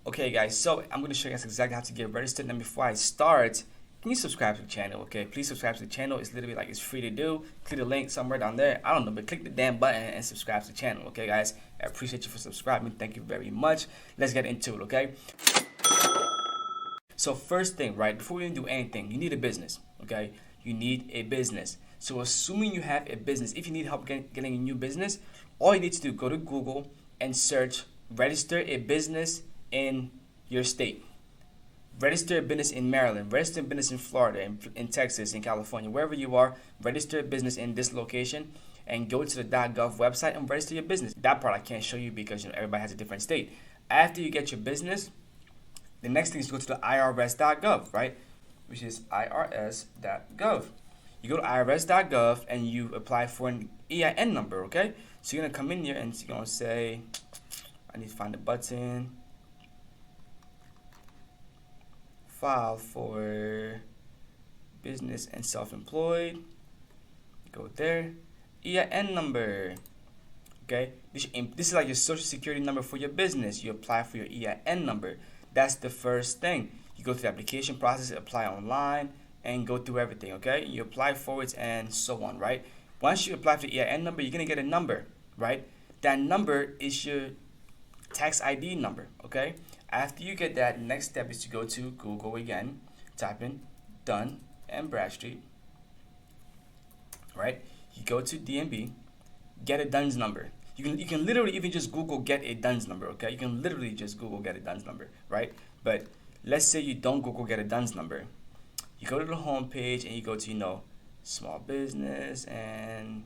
Okay guys, so I'm going to show you guys exactly how to get registered. And before I start, can you subscribe to the channel? Okay, please subscribe to the channel. It's literally like it's free to do. Click the link somewhere down there. I don't know, but click the damn button and subscribe to the channel. Okay guys, I appreciate you for subscribing. Thank you very much. Let's get into it. Okay, so first thing, right, before we even do anything, you need a business. Okay, you need a business. So assuming you have a business, if you need help getting a new business, all you need to do, go to Google and search register a business in your state. Register a business in Maryland, register a business in Florida, in Texas, in California, wherever you are, register a business in this location and go to the .gov website and register your business. That part I can't show you because everybody has a different state. After you get your business, the next thing is to go to the irs.gov, right? Which is irs.gov. You go to irs.gov and you apply for an EIN number, okay? So you're gonna come in here and you're gonna say, I need to find the button. File for business and self-employed. Go there. EIN number. Okay, this is like your social security number for your business. You apply for your EIN number. That's the first thing. You go through the application process, apply online, and go through everything. Okay, you apply for it and so on. Right. Once you apply for the EIN number, you're gonna get a number. Right. That number is your tax ID number. Okay. After you get that, next step is to go to Google again, type in Dun and Bradstreet, right? You go to DMB, get a DUNS number. You can literally even just Google get a DUNS number, okay? You can literally just Google get a DUNS number, right? But let's say you don't Google get a DUNS number. You go to the home page and you go to, small business, and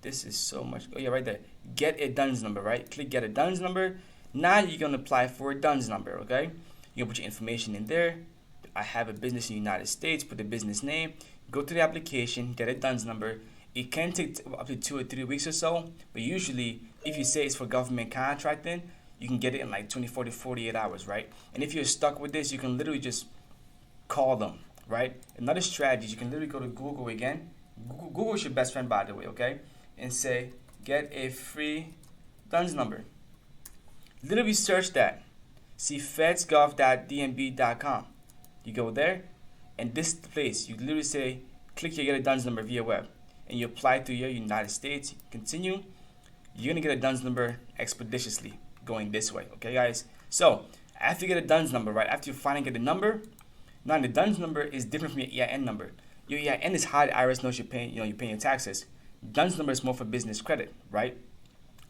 this is so much. Oh yeah, right there. Get a DUNS number, right? Click get a DUNS number. Now you're gonna apply for a DUNS number, okay? You put your information in there. I have a business in the United States. Put the business name. Go to the application. Get a DUNS number. It can take up to 2 or 3 weeks or so, but usually, if you say it's for government contracting, you can get it in like 24 to 48 hours, right? And if you're stuck with this, you can literally just call them, right? Another strategy, you can literally go to Google again. Google is your best friend, by the way, okay? And say get a free DUNS number. Literally search that. See fedsgov.dmb.com. You go there, and this place, you literally say, click here, get a DUNS number via web. And you apply to your United States, continue. You're going to get a DUNS number expeditiously going this way. Okay, guys? So, after you get a DUNS number, right, after you finally get the number, now the DUNS number is different from your EIN number. Your EIN is how the IRS knows you're paying your taxes. DUNS number is more for business credit, right?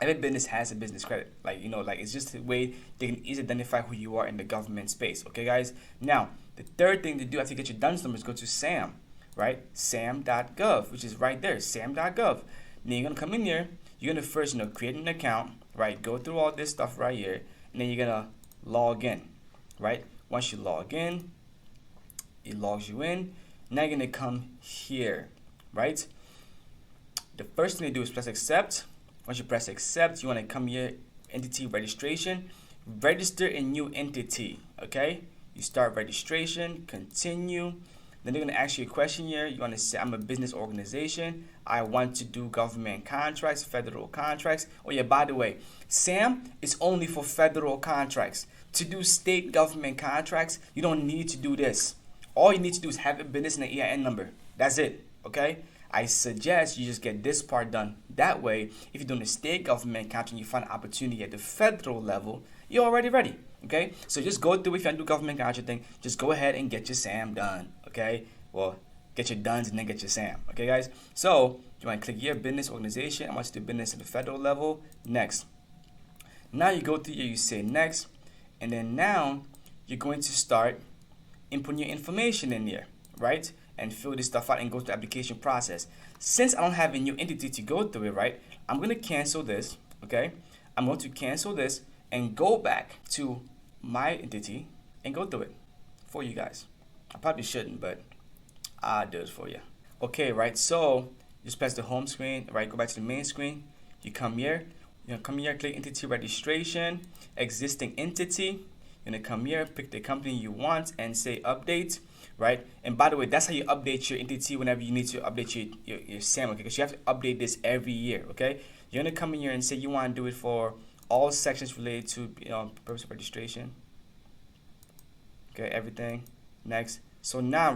Every business has a business credit. It's just a way they can easily identify who you are in the government space. Okay, guys? Now, the third thing to do after you get your DUNS number is go to SAM, right? SAM.gov, which is right there, SAM.gov. Then you're going to come in here. You're going to first, create an account, right? Go through all this stuff right here. And then you're going to log in, right? Once you log in, it logs you in. Now you're going to come here, right? The first thing to do is press accept. Once you press accept, you want to come here, entity registration, register a new entity, okay? You start registration, continue. Then they're going to ask you a question here. You want to say, I'm a business organization. I want to do government contracts, federal contracts. Oh yeah, by the way, SAM is only for federal contracts. To do state government contracts, you don't need to do this. All you need to do is have a business and an EIN number. That's it, okay? I suggest you just get this part done. That way, if you're doing a state government contract and you find an opportunity at the federal level, you're already ready, okay? So just go through, if you want to do government contracting, just go ahead and get your SAM done, okay? Well, get your DUNS and then get your SAM, okay, guys? So you want to click here, business organization. I want to do business at the federal level. Next. Now you go through here, you say next, and then now you're going to start inputting your information in here, right? And fill this stuff out and go through the application process. Since I don't have a new entity to go through it, right, I'm going to cancel this, okay? I'm going to cancel this and go back to my entity and go through it for you guys. I probably shouldn't, but I'll do it for you. Okay, right, so just press the home screen, right, go back to the main screen. You come here, click entity registration, existing entity. You're going to come here, pick the company you want and say update. Right, and by the way, that's how you update your entity whenever you need to update your SAM, okay? Because you have to update this every year, okay? You're gonna come in here and say you want to do it for all sections related to purpose of registration. Okay, everything. Next. So now,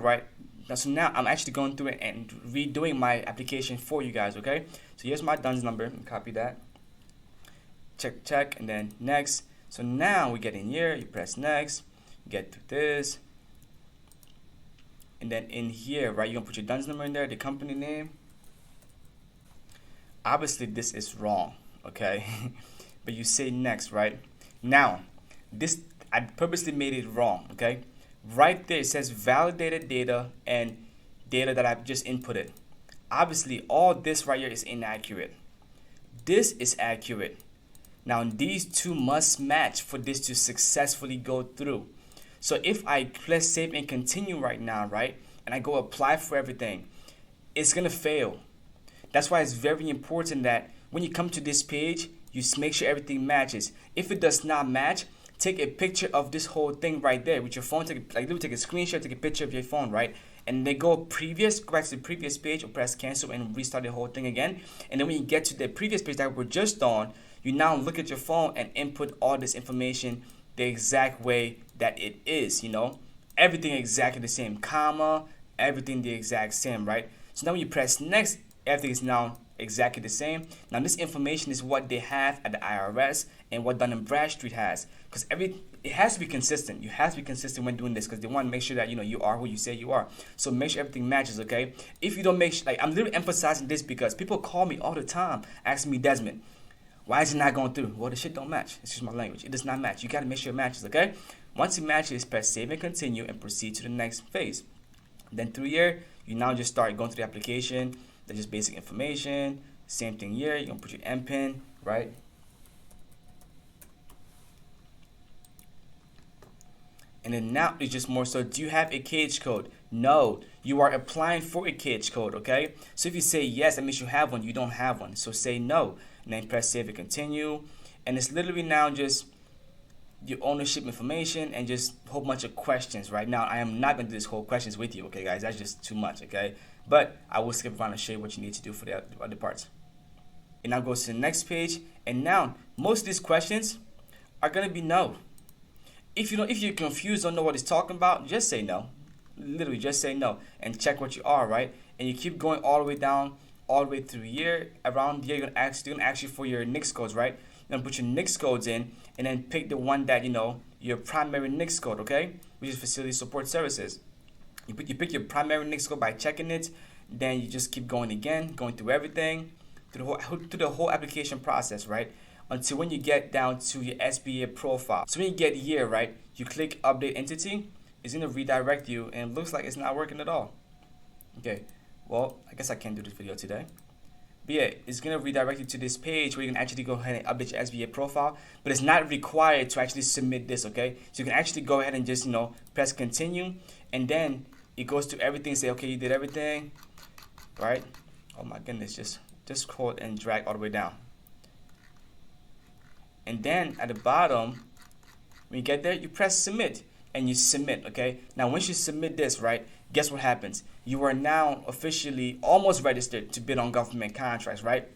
now I'm actually going through it and redoing my application for you guys. Okay, so here's my DUNS number. Copy that. Check, and then next. So now we get in here. You press next. Get to this, and then in here, right, you're gonna put your DUNS number in there, the company name. Obviously, this is wrong. Okay, but you say next, right? Now, this I purposely made it wrong. Okay, right there it says validated data and data that I've just inputted. Obviously, all this right here is inaccurate. This is accurate. Now, these two must match for this to successfully go through. So if I press save and continue right now, right, and I go apply for everything, it's gonna fail. That's why it's very important that when you come to this page, you make sure everything matches. If it does not match, take a picture of this whole thing right there with your phone. Take a screenshot, take a picture of your phone, right? And then go back to the previous page, or press cancel and restart the whole thing again. And then when you get to the previous page that we're just on, you now look at your phone and input all this information the exact way that it is, everything exactly the same, comma, everything the exact same, right? So now when you press next, everything is now exactly the same. Now this information is what they have at the IRS and what Dun & Bradstreet has, because it has to be consistent. You have to be consistent when doing this, because they want to make sure that you are who you say you are. So make sure everything matches, okay? If you don't make sure, I'm literally emphasizing this because people call me all the time asking me, Desmond, why is it not going through? Well, the shit don't match. It's just my language. It does not match. You got to make sure it matches, okay? Once it matches, press save and continue and proceed to the next phase. Then through here, you now just start going through the application. That's just basic information. Same thing here. You're going to put your MPIN, right? And then now it's just more so, do you have a KH code? No, you are applying for a KH code, okay? So if you say yes, that means you have one. You don't have one. So say no. And then press save and continue. And it's literally now just your ownership information and just a whole bunch of questions. Right now, I am not going to do this whole questions with you, okay, guys? That's just too much, okay? But I will skip around and show you what you need to do for the other parts. It now goes to the next page. And now, most of these questions are going to be no. If you're confused, don't know what it's talking about, just say no. Literally, just say no and check what you are, right? And you keep going all the way down, all the way through here. Around here, they're gonna ask you for your NAICS codes, right? You're gonna put your NAICS codes in, and then pick the one that your primary NAICS code, okay? Which is Facility Support Services. You pick your primary NAICS code by checking it. Then you just keep going again, going through everything, through the whole application process, right? Until when you get down to your SBA profile. So when you get here, right, you click update entity. It's going to redirect you, and it looks like it's not working at all. Okay, well, I guess I can't do this video today. But yeah, it's going to redirect you to this page where you can actually go ahead and update your SBA profile. But it's not required to actually submit this, okay? So you can actually go ahead and just, press continue. And then it goes to everything. Say, okay, you did everything, right? Oh my goodness, just scroll and drag all the way down. And then at the bottom, when you get there, you press submit and you submit, okay? Now, once you submit this, right, guess what happens? You are now officially almost registered to bid on government contracts, right?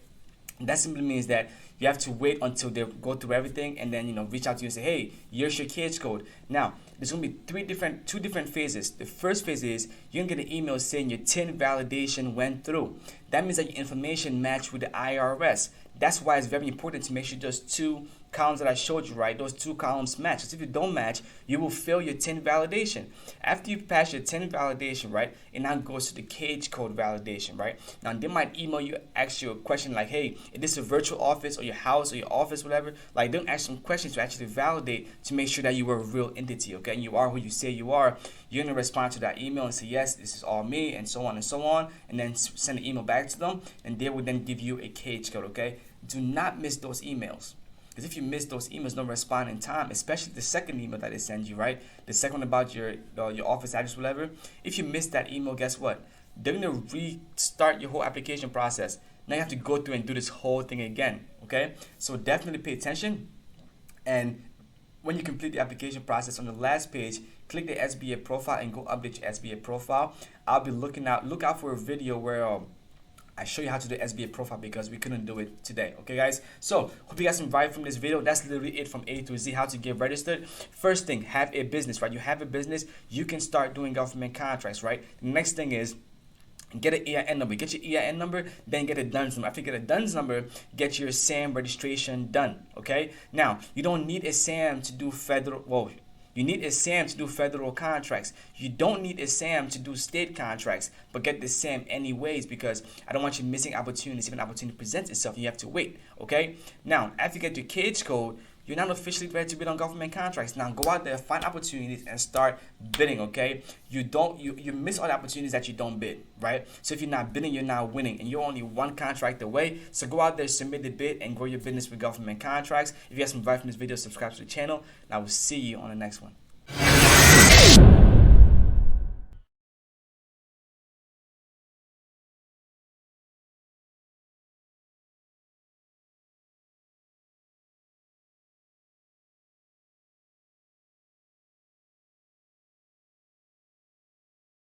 And that simply means that you have to wait until they go through everything and then, reach out to you and say, hey, here's your KH code. Now, there's going to be two different phases. The first phase is you're going to get an email saying your TIN validation went through. That means that your information matched with the IRS. That's why it's very important to make sure those two columns that I showed you, right, those two columns match. Because if you don't match, you will fail your TIN validation. After you pass your TIN validation, right, it now goes to the KH code validation, right? Now, they might email you, ask you a question like, hey, is this a virtual office or your house or your office, whatever? Like, they'll ask some questions to actually validate to make sure that you are a real entity, okay? And you are who you say you are. You're going to respond to that email and say, yes, this is all me, and so on and so on, and then send an email back to them, and they will then give you a KH code, okay? Do not miss those emails. Because if you miss those emails, don't respond in time, especially the second email that they send you, right? The second one about your office address, whatever. If you miss that email, guess what? They're going to restart your whole application process. Now you have to go through and do this whole thing again, okay? So definitely pay attention. And when you complete the application process, on the last page, click the SBA profile and go update your SBA profile. I'll be look out for a video where I show you how to do SBA profile because we couldn't do it today. Okay, guys? So, hope you got some value from this video. That's literally it from A to Z, how to get registered. First thing, have a business, right? You have a business, you can start doing government contracts, right? The next thing is, get an EIN number. Get your EIN number, then get a DUNS number. After you get a DUNS number, get your SAM registration done. Okay? Now, you don't need a SAM to do you need a SAM to do federal contracts. You don't need a SAM to do state contracts, but get the SAM anyways because I don't want you missing opportunities. If an opportunity presents itself, you have to wait. Okay? Now, after you get your CAGE code, you're not officially ready to bid on government contracts. Now go out there, find opportunities, and start bidding. Okay, you miss all the opportunities that you don't bid, right? So if you're not bidding, you're not winning, and you're only one contract away. So go out there, submit the bid, and grow your business with government contracts. If you have some value from this video, subscribe to the channel, and I will see you on the next one.